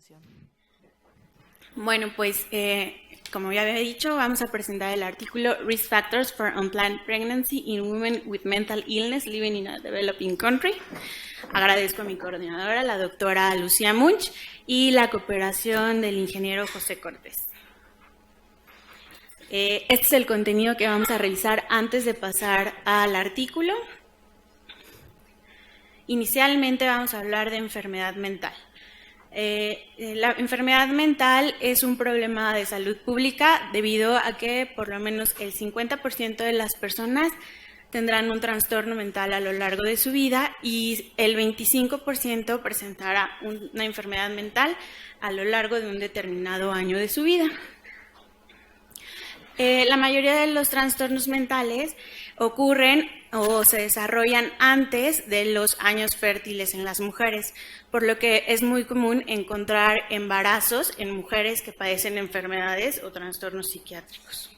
presentación. Bueno, pues como ya había dicho, vamos a presentar el artículo Risk Factors for Unplanned Pregnancy in Women with Mental Illness Living in a Developing Country. Agradezco a mi coordinadora, la doctora Lucía Munch, y la cooperación del ingeniero José Cortés. Este es el contenido que vamos a revisar antes de pasar al artículo. Inicialmente vamos a hablar de enfermedad mental. La enfermedad mental es un problema de salud pública debido a que por lo menos el 50% de las personas tendrán un trastorno mental a lo largo de su vida y el 25% presentará una enfermedad mental a lo largo de un determinado año de su vida. La mayoría de los trastornos mentales ocurren o se desarrollan antes de los años fértiles en las mujeres, por lo que es muy común encontrar embarazos en mujeres que padecen enfermedades o trastornos psiquiátricos.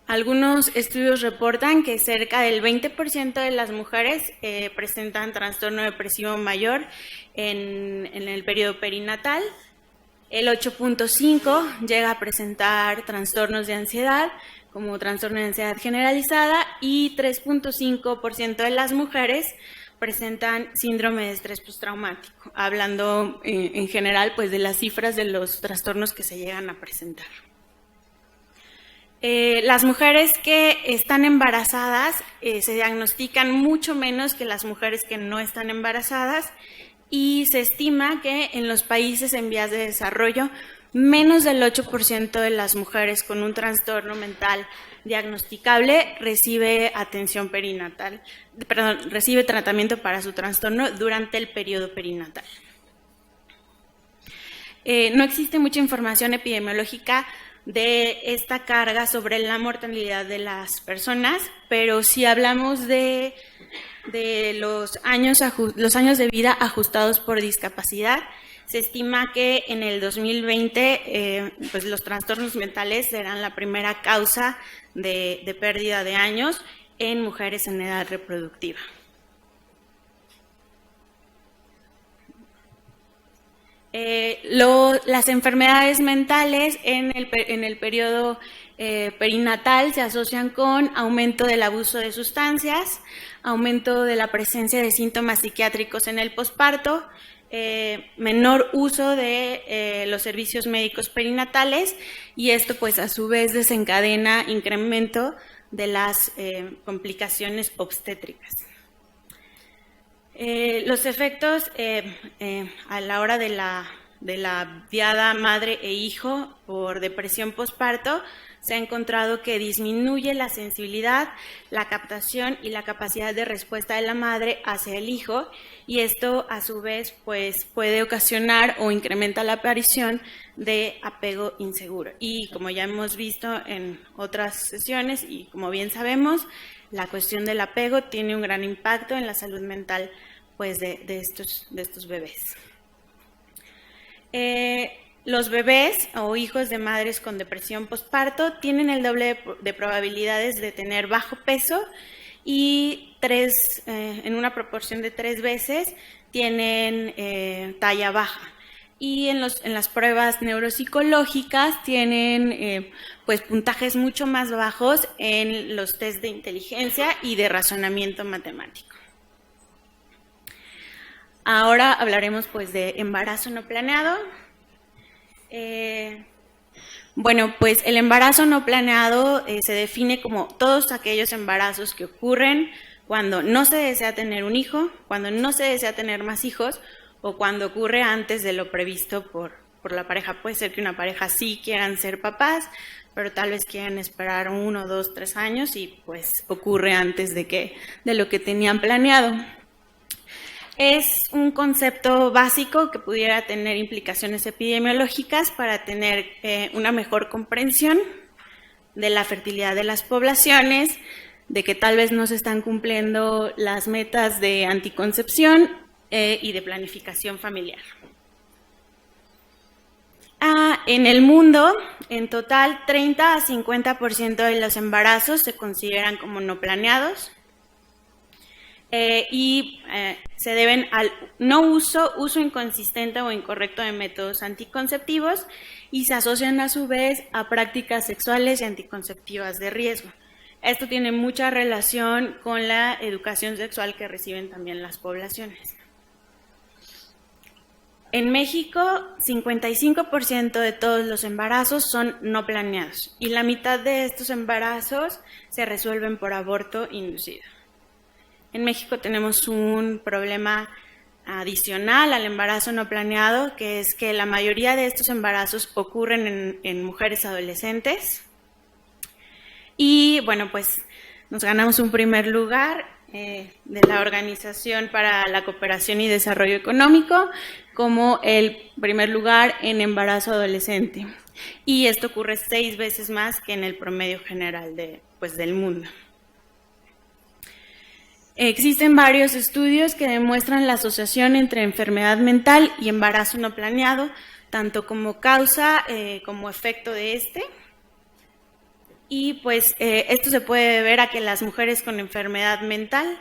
Algunos estudios reportan que cerca del 20% de las mujeres presentan trastorno depresivo mayor en el periodo perinatal. El 8.5% llega a presentar trastornos de ansiedad, como trastorno de ansiedad generalizada, y 3.5% de las mujeres presentan síndrome de estrés postraumático, hablando en general pues, de las cifras de los trastornos que se llegan a presentar. Las mujeres que están embarazadas se diagnostican mucho menos que las mujeres que no están embarazadas, y se estima que en los países en vías de desarrollo, menos del 8% de las mujeres con un trastorno mental diagnosticable recibe atención perinatal, recibe tratamiento para su trastorno durante el periodo perinatal. No existe mucha información epidemiológica de esta carga sobre la mortalidad de las personas, pero si hablamos de los años de vida ajustados por discapacidad, se estima que en el 2020 pues los trastornos mentales serán la primera causa de pérdida de años en mujeres en edad reproductiva. Las enfermedades mentales en el periodo perinatal se asocian con aumento del abuso de sustancias, aumento de la presencia de síntomas psiquiátricos en el posparto, menor uso de los servicios médicos perinatales, y esto pues a su vez desencadena incremento de las complicaciones obstétricas. Los efectos a la hora de la diada madre e hijo por depresión posparto, se ha encontrado que disminuye la sensibilidad, la captación y la capacidad de respuesta de la madre hacia el hijo, y esto a su vez pues, puede ocasionar o incrementa la aparición de apego inseguro. Y como ya hemos visto en otras sesiones y como bien sabemos, la cuestión del apego tiene un gran impacto en la salud mental pues, de estos bebés. Los bebés o hijos de madres con depresión posparto tienen el doble de probabilidades de tener bajo peso y en una proporción de 3 veces tienen talla baja. Y en las pruebas neuropsicológicas tienen pues puntajes mucho más bajos en los test de inteligencia y de razonamiento matemático. Ahora hablaremos pues de embarazo no planeado. Bueno, pues el embarazo no planeado se define como todos aquellos embarazos que ocurren cuando no se desea tener un hijo, cuando no se desea tener más hijos o cuando ocurre antes de lo previsto por la pareja. Puede ser que una pareja sí quieran ser papás, pero tal vez quieran esperar 1, 2, 3 años y pues ocurre antes de lo que tenían planeado. Es un concepto básico que pudiera tener implicaciones epidemiológicas para tener una mejor comprensión de la fertilidad de las poblaciones, de que tal vez no se están cumpliendo las metas de anticoncepción y de planificación familiar. En el mundo, en total, 30 a 50% de los embarazos se consideran como no planeados. se deben al no uso inconsistente o incorrecto de métodos anticonceptivos y se asocian a su vez a prácticas sexuales y anticonceptivas de riesgo. Esto tiene mucha relación con la educación sexual que reciben también las poblaciones. En México, 55% de todos los embarazos son no planeados y la mitad de estos embarazos se resuelven por aborto inducido. En México tenemos un problema adicional al embarazo no planeado, que es que la mayoría de estos embarazos ocurren en mujeres adolescentes. Y bueno, pues nos ganamos un primer lugar de la Organización para la Cooperación y Desarrollo Económico como el primer lugar en embarazo adolescente. Y esto ocurre 6 veces más que en el promedio general del mundo. Existen varios estudios que demuestran la asociación entre enfermedad mental y embarazo no planeado, tanto como causa como efecto de este. Y pues esto se puede deber a que las mujeres con enfermedad mental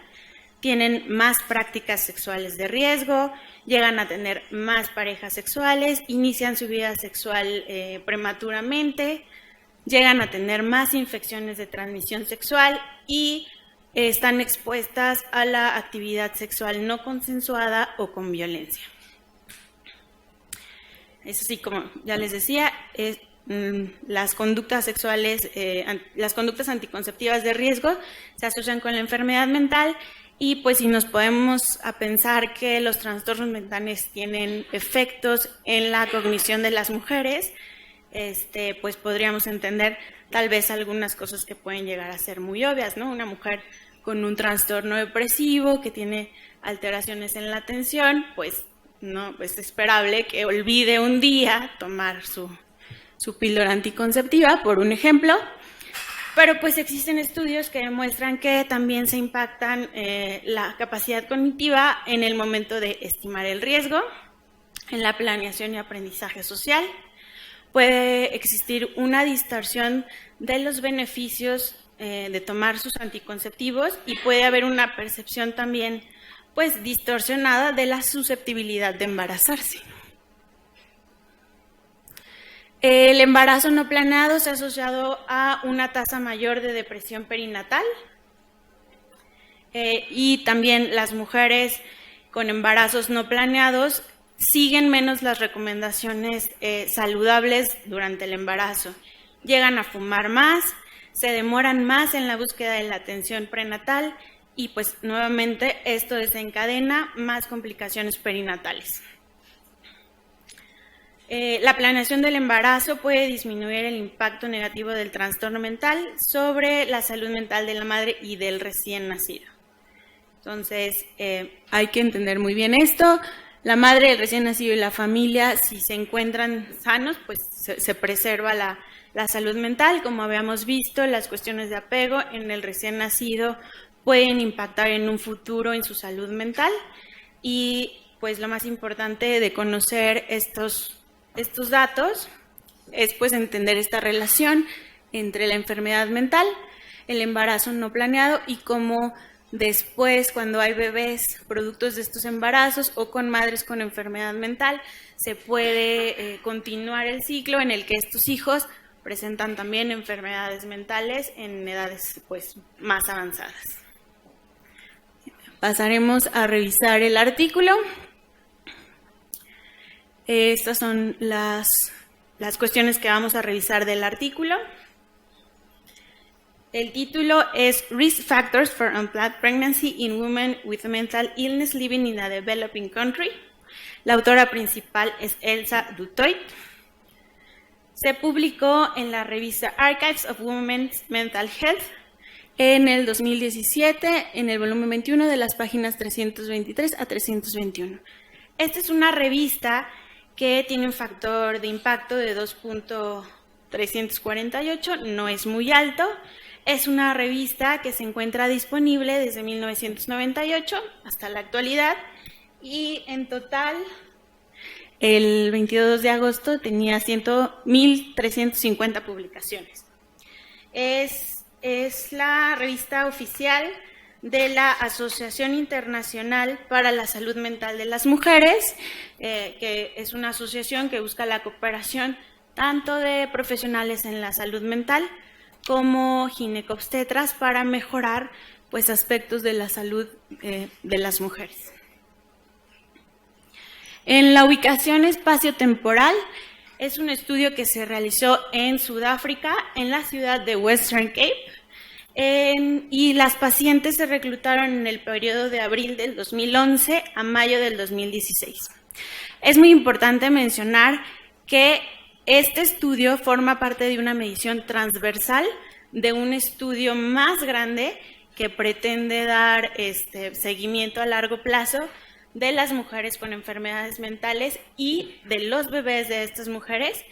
tienen más prácticas sexuales de riesgo, llegan a tener más parejas sexuales, inician su vida sexual prematuramente, llegan a tener más infecciones de transmisión sexual y están expuestas a la actividad sexual no consensuada o con violencia. Eso sí, como ya les decía, las conductas sexuales, las conductas anticonceptivas de riesgo se asocian con la enfermedad mental y pues si nos podemos a pensar que los trastornos mentales tienen efectos en la cognición de las mujeres, pues podríamos entender tal vez algunas cosas que pueden llegar a ser muy obvias, ¿no? Una mujer con un trastorno depresivo que tiene alteraciones en la atención, pues no es esperable que olvide un día tomar su píldora anticonceptiva, por un ejemplo, pero pues existen estudios que demuestran que también se impactan la capacidad cognitiva en el momento de estimar el riesgo, en la planeación y aprendizaje social. Puede existir una distorsión de los beneficios de tomar sus anticonceptivos y puede haber una percepción también pues distorsionada de la susceptibilidad de embarazarse. El embarazo no planeado se ha asociado a una tasa mayor de depresión perinatal y también las mujeres con embarazos no planeados siguen menos las recomendaciones saludables durante el embarazo. Llegan a fumar más, se demoran más en la búsqueda de la atención prenatal y pues nuevamente esto desencadena más complicaciones perinatales. La planeación del embarazo puede disminuir el impacto negativo del trastorno mental sobre la salud mental de la madre y del recién nacido. Entonces, hay que entender muy bien esto. La madre, el recién nacido y la familia, si se encuentran sanos, pues se preserva la salud mental. Como habíamos visto, las cuestiones de apego en el recién nacido pueden impactar en un futuro en su salud mental. Y pues lo más importante de conocer estos datos es pues entender esta relación entre la enfermedad mental, el embarazo no planeado y cómo después, cuando hay bebés productos de estos embarazos o con madres con enfermedad mental, se puede continuar el ciclo en el que estos hijos presentan también enfermedades mentales en edades pues más avanzadas. Pasaremos a revisar el artículo. Estas son las cuestiones que vamos a revisar del artículo. El título es Risk Factors for Unplanned Pregnancy in Women with Mental Illness Living in a Developing Country. La autora principal es Elsa Dutoit. Se publicó en la revista Archives of Women's Mental Health en el 2017, en el volumen 21 de las páginas 323 a 321. Esta es una revista que tiene un factor de impacto de 2.348, no es muy alto. Es una revista que se encuentra disponible desde 1998 hasta la actualidad y en total el 22 de agosto tenía 1.350 publicaciones. Es la revista oficial de la Asociación Internacional para la Salud Mental de las Mujeres, que es una asociación que busca la cooperación tanto de profesionales en la salud mental como ginecobstetras para mejorar pues, aspectos de la salud de las mujeres. En la ubicación espacio-temporal, es un estudio que se realizó en Sudáfrica, en la ciudad de Western Cape, y las pacientes se reclutaron en el periodo de abril del 2011 a mayo del 2016. Es muy importante mencionar que este estudio forma parte de una medición transversal de un estudio más grande que pretende dar seguimiento a largo plazo de las mujeres con enfermedades mentales y de los bebés de estas mujeres.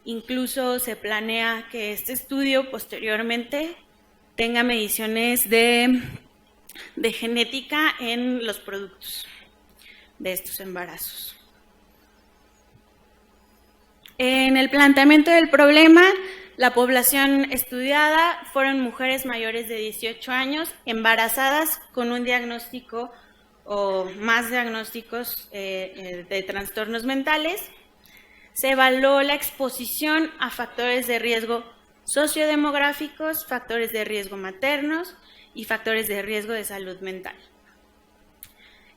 Incluso se planea que este estudio posteriormente tenga mediciones de genética en los productos de estos embarazos. En el planteamiento del problema, la población estudiada fueron mujeres mayores de 18 años, embarazadas con un diagnóstico o más diagnósticos de trastornos mentales. Se evaluó la exposición a factores de riesgo sociodemográficos, factores de riesgo maternos y factores de riesgo de salud mental.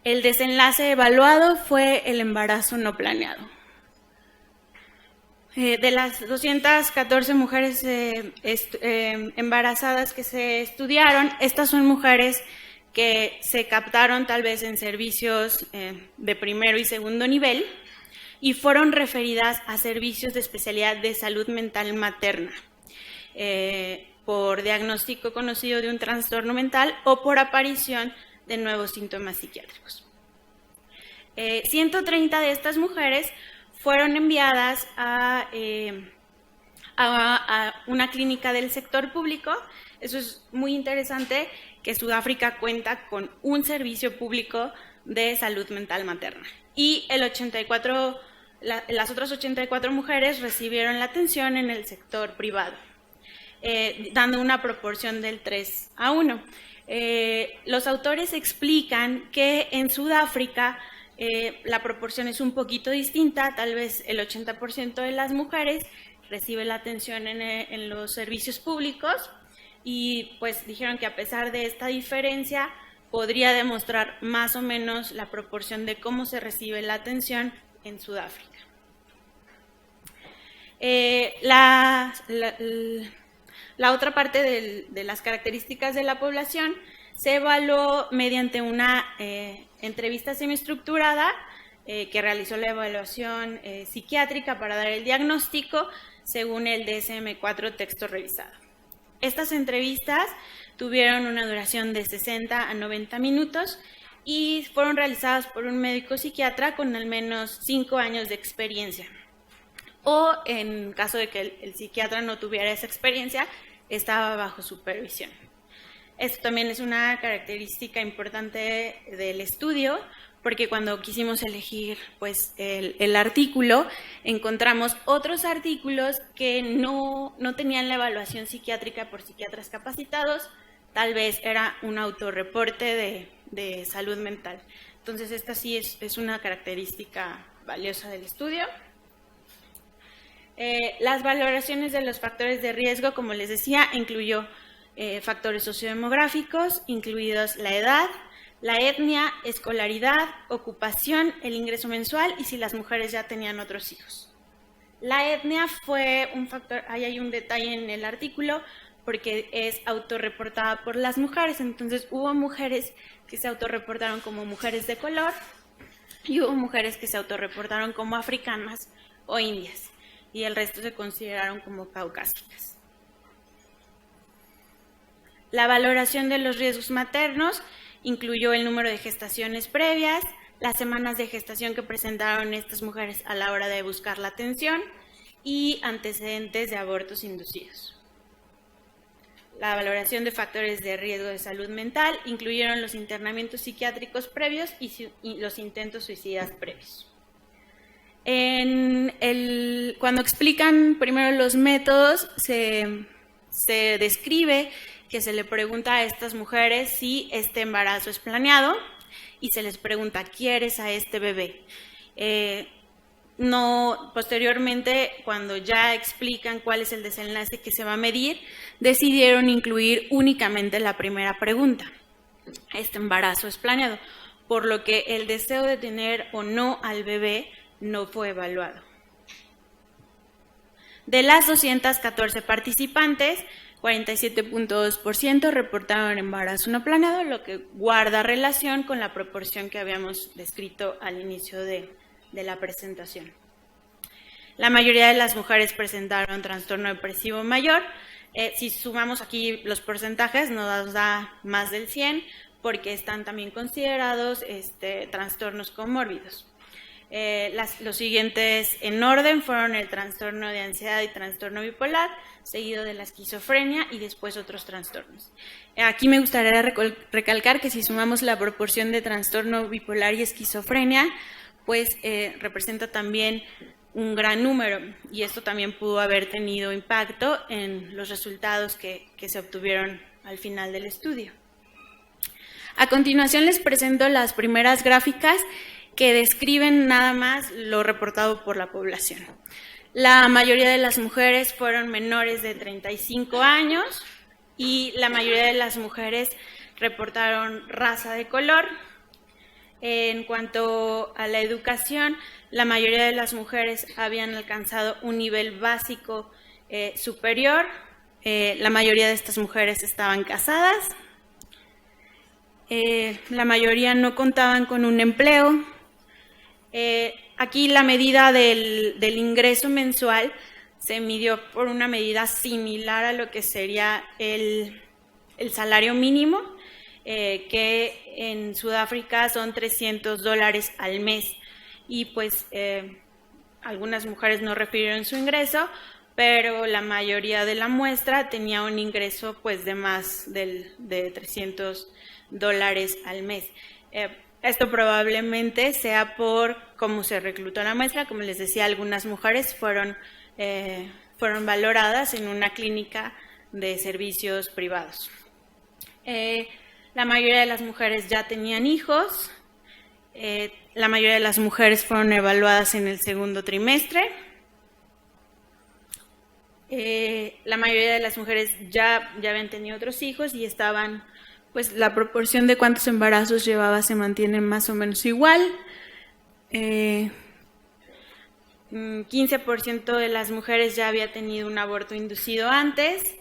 El desenlace evaluado fue el embarazo no planeado. De las 214 mujeres embarazadas que se estudiaron, estas son mujeres que se captaron tal vez en servicios de primero y segundo nivel y fueron referidas a servicios de especialidad de salud mental materna por diagnóstico conocido de un trastorno mental o por aparición de nuevos síntomas psiquiátricos. 130 de estas mujeres fueron enviadas a una clínica del sector público. Eso es muy interesante, que Sudáfrica cuenta con un servicio público de salud mental materna. Y las otras 84 mujeres recibieron la atención en el sector privado, dando una proporción del 3:1. Los autores explican que en Sudáfrica la proporción es un poquito distinta, tal vez el 80% de las mujeres recibe la atención en los servicios públicos y pues dijeron que a pesar de esta diferencia podría demostrar más o menos la proporción de cómo se recibe la atención en Sudáfrica. La otra parte de las características de la población se evaluó mediante una entrevista semiestructurada que realizó la evaluación psiquiátrica para dar el diagnóstico según el DSM-4 texto revisado. Estas entrevistas tuvieron una duración de 60 a 90 minutos y fueron realizadas por un médico psiquiatra con al menos 5 años de experiencia. O en caso de que el psiquiatra no tuviera esa experiencia, estaba bajo supervisión. Esto también es una característica importante del estudio, porque cuando quisimos elegir pues, el artículo, encontramos otros artículos que no tenían la evaluación psiquiátrica por psiquiatras capacitados, tal vez era un autorreporte de salud mental. Entonces, esta sí es una característica valiosa del estudio. Las valoraciones de los factores de riesgo, como les decía, incluyó factores sociodemográficos, incluidos la edad, la etnia, escolaridad, ocupación, el ingreso mensual y si las mujeres ya tenían otros hijos. La etnia fue un factor, ahí hay un detalle en el artículo, porque es autorreportada por las mujeres, entonces hubo mujeres que se autorreportaron como mujeres de color y hubo mujeres que se autorreportaron como africanas o indias y el resto se consideraron como caucásicas. La valoración de los riesgos maternos incluyó el número de gestaciones previas, las semanas de gestación que presentaron estas mujeres a la hora de buscar la atención y antecedentes de abortos inducidos. La valoración de factores de riesgo de salud mental incluyeron los internamientos psiquiátricos previos y los intentos suicidas previos. Cuando explican primero los métodos, se describe que se le pregunta a estas mujeres si este embarazo es planeado y se les pregunta, ¿quieres a este bebé? Posteriormente, cuando ya explican cuál es el desenlace que se va a medir, decidieron incluir únicamente la primera pregunta. Este embarazo es planeado, por lo que el deseo de tener o no al bebé no fue evaluado. De las 214 participantes, 47.2% reportaron embarazo no planeado, lo que guarda relación con la proporción que habíamos descrito al inicio de la presentación. La mayoría de las mujeres presentaron trastorno depresivo mayor. Si sumamos aquí los porcentajes, nos da más del 100, porque están también considerados trastornos comórbidos. Los siguientes en orden fueron el trastorno de ansiedad y trastorno bipolar, seguido de la esquizofrenia y después otros trastornos. Aquí me gustaría recalcar que si sumamos la proporción de trastorno bipolar y esquizofrenia, pues representa también un gran número, y esto también pudo haber tenido impacto en los resultados que se obtuvieron al final del estudio. A continuación les presento las primeras gráficas que describen nada más lo reportado por la población. La mayoría de las mujeres fueron menores de 35 años y la mayoría de las mujeres reportaron raza de color. En cuanto a la educación, la mayoría de las mujeres habían alcanzado un nivel básico superior. La mayoría de estas mujeres estaban casadas. La mayoría no contaban con un empleo. Aquí la medida del ingreso mensual se midió por una medida similar a lo que sería el salario mínimo, que en Sudáfrica son $300 al mes. Y pues algunas mujeres no refirieron su ingreso, pero la mayoría de la muestra tenía un ingreso pues de más de $300 al mes. Esto probablemente sea por cómo se reclutó la muestra. Como les decía, algunas mujeres fueron valoradas en una clínica de servicios privados. La mayoría de las mujeres ya tenían hijos. La mayoría de las mujeres fueron evaluadas en el segundo trimestre. La mayoría de las mujeres ya habían tenido otros hijos y estaban... pues la proporción de cuántos embarazos llevaba se mantiene más o menos igual. 15% de las mujeres ya había tenido un aborto inducido antes.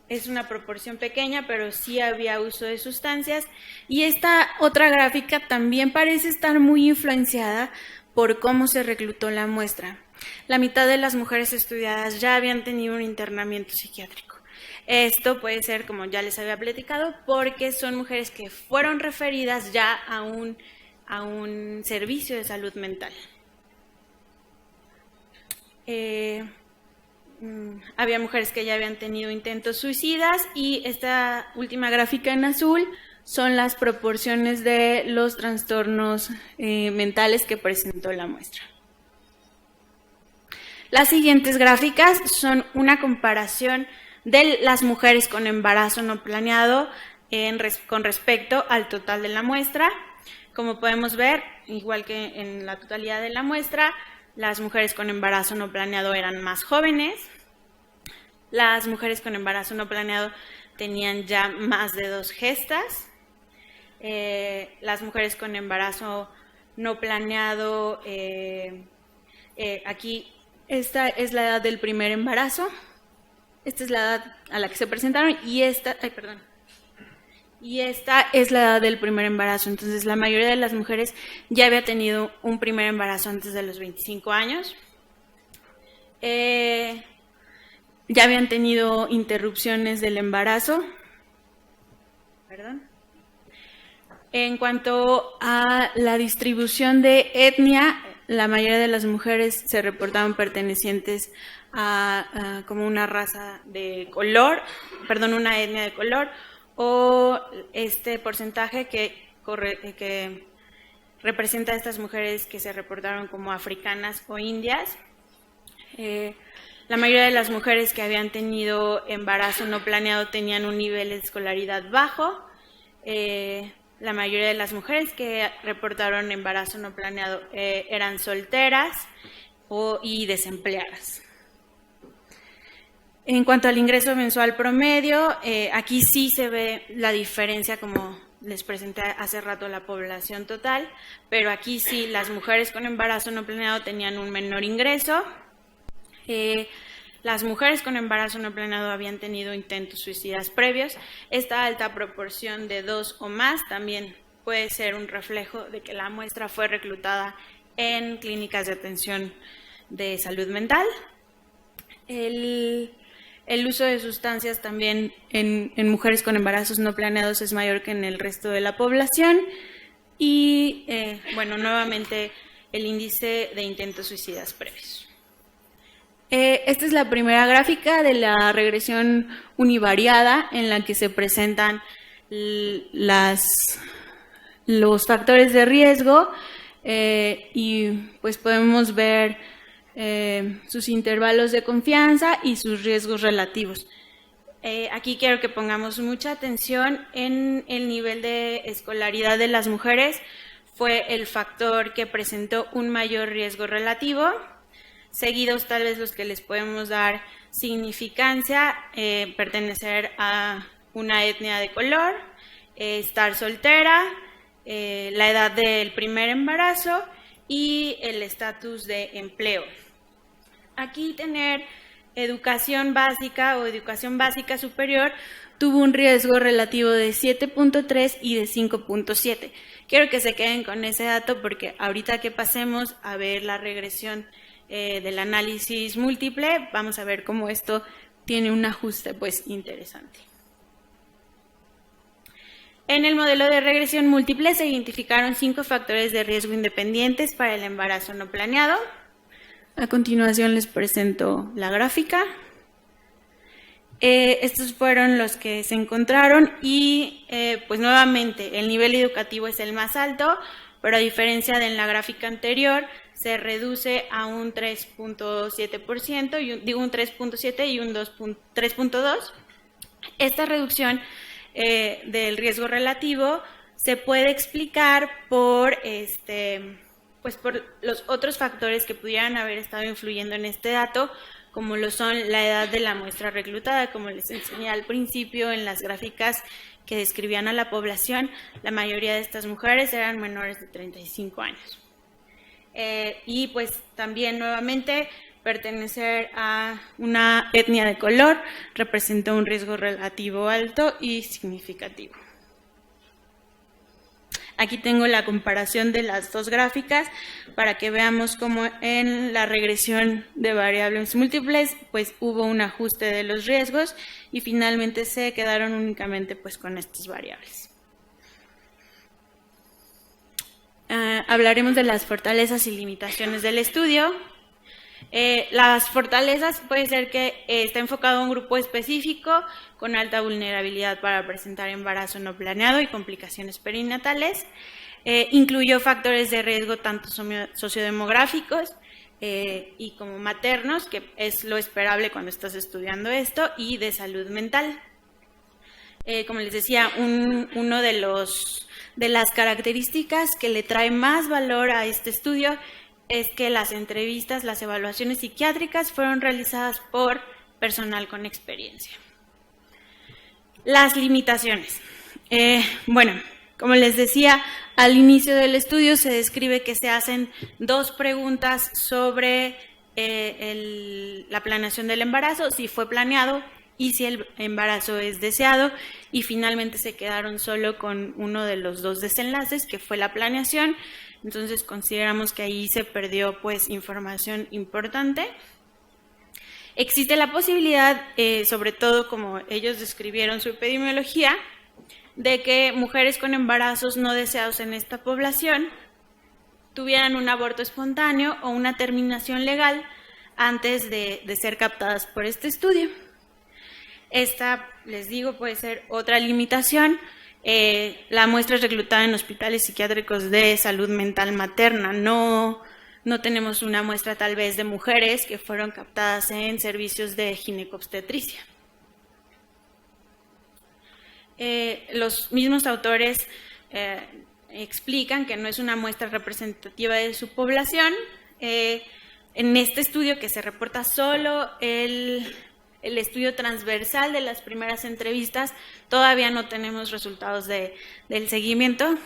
Es una proporción pequeña, pero sí había uso de sustancias. Y esta otra gráfica también parece estar muy influenciada por cómo se reclutó la muestra. La mitad de las mujeres estudiadas ya habían tenido un internamiento psiquiátrico. Esto puede ser, como ya les había platicado, porque son mujeres que fueron referidas ya a un servicio de salud mental. Había mujeres que ya habían tenido intentos suicidas, y esta última gráfica en azul son las proporciones de los trastornos mentales que presentó la muestra. Las siguientes gráficas son una comparación de las mujeres con embarazo no planeado con respecto al total de la muestra. Como podemos ver, igual que en la totalidad de la muestra, las mujeres con embarazo no planeado eran más jóvenes. Las mujeres con embarazo no planeado tenían ya más de 2 gestas. Las mujeres con embarazo no planeado, aquí esta es la edad del primer embarazo. Esta es la edad a la que se presentaron y esta es la edad del primer embarazo. Entonces, la mayoría de las mujeres ya había tenido un primer embarazo antes de los 25 años. Ya habían tenido interrupciones del embarazo. En cuanto a la distribución de etnia, la mayoría de las mujeres se reportaban pertenecientes a como una raza de color, una etnia de color, o este porcentaje que representa a estas mujeres que se reportaron como africanas o indias. La mayoría de las mujeres que habían tenido embarazo no planeado tenían un nivel de escolaridad bajo. La mayoría de las mujeres que reportaron embarazo no planeado eran solteras y desempleadas. En cuanto al ingreso mensual promedio, aquí sí se ve la diferencia, como les presenté hace rato, la población total, pero aquí sí las mujeres con embarazo no planeado tenían un menor ingreso. Las mujeres con embarazo no planeado habían tenido intentos suicidas previos. Esta alta proporción de 2 o más también puede ser un reflejo de que la muestra fue reclutada en clínicas de atención de salud mental. El uso de sustancias también en mujeres con embarazos no planeados es mayor que en el resto de la población. Y, bueno, nuevamente el índice de intentos suicidas previos. Esta es la primera gráfica de la regresión univariada en la que se presentan los factores de riesgo y pues podemos ver sus intervalos de confianza y sus riesgos relativos. Aquí quiero que pongamos mucha atención en el nivel de escolaridad de las mujeres. Fue el factor que presentó un mayor riesgo relativo. Seguidos tal vez los que les podemos dar significancia, pertenecer a una etnia de color, estar soltera, la edad del primer embarazo y el estatus de empleo. Aquí tener educación básica o educación básica superior tuvo un riesgo relativo de 7.3 y de 5.7. Quiero que se queden con ese dato porque ahorita que pasemos a ver la regresión del análisis múltiple, vamos a ver cómo esto tiene un ajuste pues interesante. En el modelo de regresión múltiple se identificaron 5 factores de riesgo independientes para el embarazo no planeado. A continuación les presento la gráfica. Estos fueron los que se encontraron y pues nuevamente el nivel educativo es el más alto, pero a diferencia de en la gráfica anterior, se reduce a un 3.7%, un 3.7 y un 3.2. Esta reducción del riesgo relativo se puede explicar por, pues por los otros factores que pudieran haber estado influyendo en este dato, como lo son la edad de la muestra reclutada, como les enseñé al principio en las gráficas que describían a la población. La mayoría de estas mujeres eran menores de 35 años. Y pues también nuevamente pertenecer a una etnia de color representa un riesgo relativo alto y significativo. Aquí tengo la comparación de las dos gráficas para que veamos cómo en la regresión de variables múltiples pues hubo un ajuste de los riesgos y finalmente se quedaron únicamente pues con estas variables. Hablaremos de las fortalezas y limitaciones del estudio. Las fortalezas puede ser que está enfocado a un grupo específico con alta vulnerabilidad para presentar embarazo no planeado y complicaciones perinatales. Incluyó factores de riesgo tanto sociodemográficos y como maternos, que es lo esperable cuando estás estudiando esto, y de salud mental. Como les decía, uno de las características que le trae más valor a este estudio es que las entrevistas, las evaluaciones psiquiátricas fueron realizadas por personal con experiencia. Las limitaciones. Bueno, como les decía, al inicio del estudio se describe que se hacen 2 preguntas sobre la planeación del embarazo, si fue planeado y si el embarazo es deseado, y finalmente se quedaron solo con uno de los 2 desenlaces, que fue la planeación. Entonces consideramos que ahí se perdió pues información importante. Existe la posibilidad, sobre todo como ellos describieron su epidemiología, de que mujeres con embarazos no deseados en esta población tuvieran un aborto espontáneo o una terminación legal antes de ser captadas por este estudio. Esta, les digo, puede ser otra limitación. La muestra es reclutada en hospitales psiquiátricos de salud mental materna, no no tenemos una muestra tal vez de mujeres que fueron captadas en servicios de ginecobstetricia. Los mismos autores explican que no es una muestra representativa de su población. En este estudio, que se reporta solo el estudio transversal de las primeras entrevistas, todavía no tenemos resultados del seguimiento.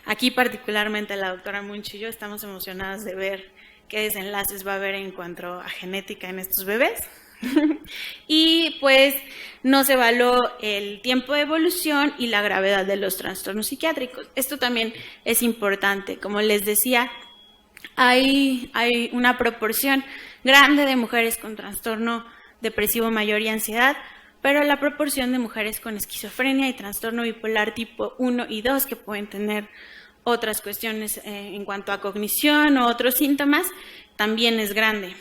Aquí particularmente la doctora Munch y yo estamos emocionadas de ver qué desenlaces va a haber en cuanto a genética en estos bebés. Y pues no se evaluó el tiempo de evolución y la gravedad de los trastornos psiquiátricos. Esto también es importante. Como les decía, hay una proporción grande de mujeres con trastorno depresivo mayor y ansiedad, pero la proporción de mujeres con esquizofrenia y trastorno bipolar tipo 1 y 2, que pueden tener otras cuestiones en cuanto a cognición o otros síntomas, también es grande.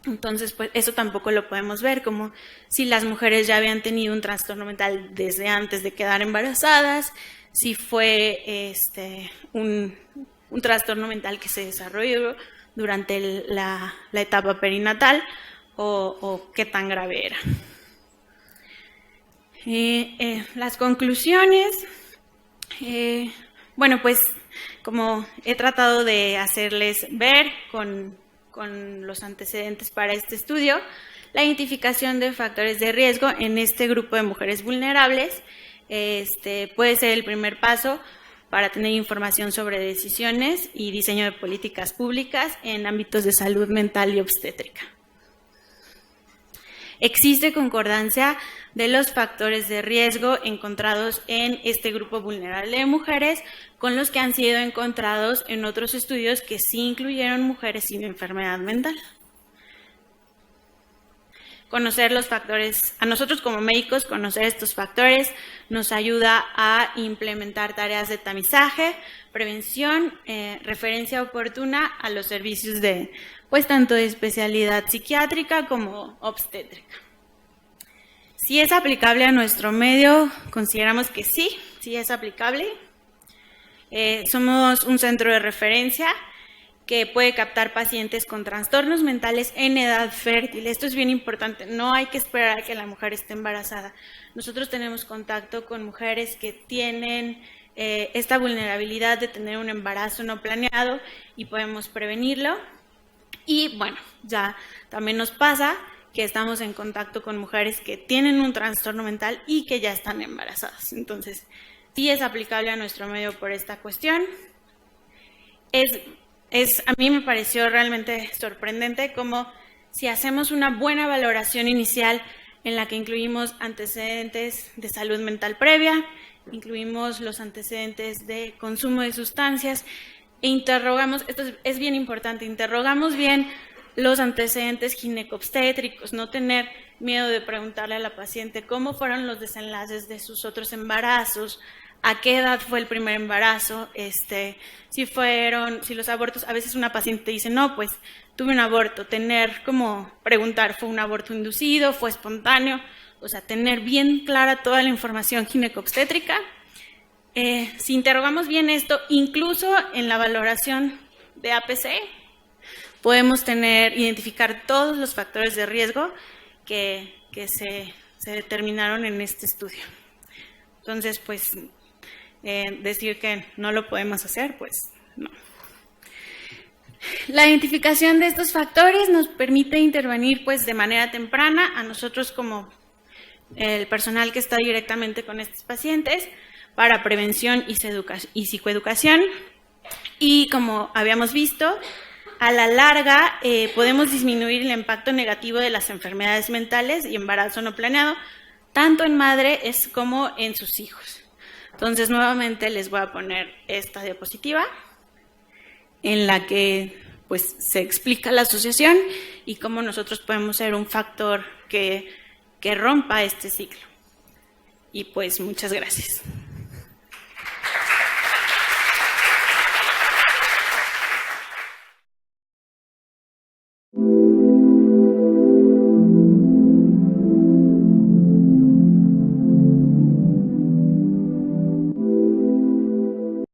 Entonces, pues eso tampoco lo podemos ver, como si las mujeres ya habían tenido un trastorno mental desde antes de quedar embarazadas, si fue un trastorno mental que se desarrolló durante la etapa perinatal o qué tan grave era. Las conclusiones, bueno, pues como he tratado de hacerles ver con los antecedentes para este estudio, la identificación de factores de riesgo en este grupo de mujeres vulnerables puede ser el primer paso para tener información sobre decisiones y diseño de políticas públicas en ámbitos de salud mental y obstétrica. Existe concordancia de los factores de riesgo encontrados en este grupo vulnerable de mujeres con los que han sido encontrados en otros estudios que sí incluyeron mujeres sin enfermedad mental. Conocer los factores, a nosotros como médicos, conocer estos factores nos ayuda a implementar tareas de tamizaje, prevención, referencia oportuna a los servicios pues tanto de especialidad psiquiátrica como obstétrica. Si es aplicable a nuestro medio, consideramos que sí es aplicable. Somos un centro de referencia que puede captar pacientes con trastornos mentales en edad fértil. Esto es bien importante, no hay que esperar a que la mujer esté embarazada. Nosotros tenemos contacto con mujeres que tienen esta vulnerabilidad de tener un embarazo no planeado y podemos prevenirlo. Y bueno, ya también nos pasa que estamos en contacto con mujeres que tienen un trastorno mental y que ya están embarazadas. Entonces, sí es aplicable a nuestro medio por esta cuestión. A mí me pareció realmente sorprendente cómo si hacemos una buena valoración inicial en la que incluimos antecedentes de salud mental previa, incluimos los antecedentes de consumo de sustancias e interrogamos, esto es bien importante, interrogamos bien los antecedentes ginecobstétricos, no tener miedo de preguntarle a la paciente cómo fueron los desenlaces de sus otros embarazos, a qué edad fue el primer embarazo, si los abortos, a veces una paciente dice, no, pues tuve un aborto, preguntar, ¿fue un aborto inducido, fue espontáneo? O sea, tener bien clara toda la información ginecobstétrica. Si interrogamos bien esto, incluso en la valoración de APC, podemos identificar todos los factores de riesgo que se determinaron en este estudio. Entonces, pues, decir que no lo podemos hacer, pues no. La identificación de estos factores nos permite intervenir pues, de manera temprana a nosotros como el personal que está directamente con estos pacientes para prevención y psicoeducación. Y como habíamos visto, a la larga podemos disminuir el impacto negativo de las enfermedades mentales y embarazo no planeado, tanto en madres como en sus hijos. Entonces, nuevamente les voy a poner esta diapositiva en la que pues, se explica la asociación y cómo nosotros podemos ser un factor que rompa este ciclo. Y pues, muchas gracias.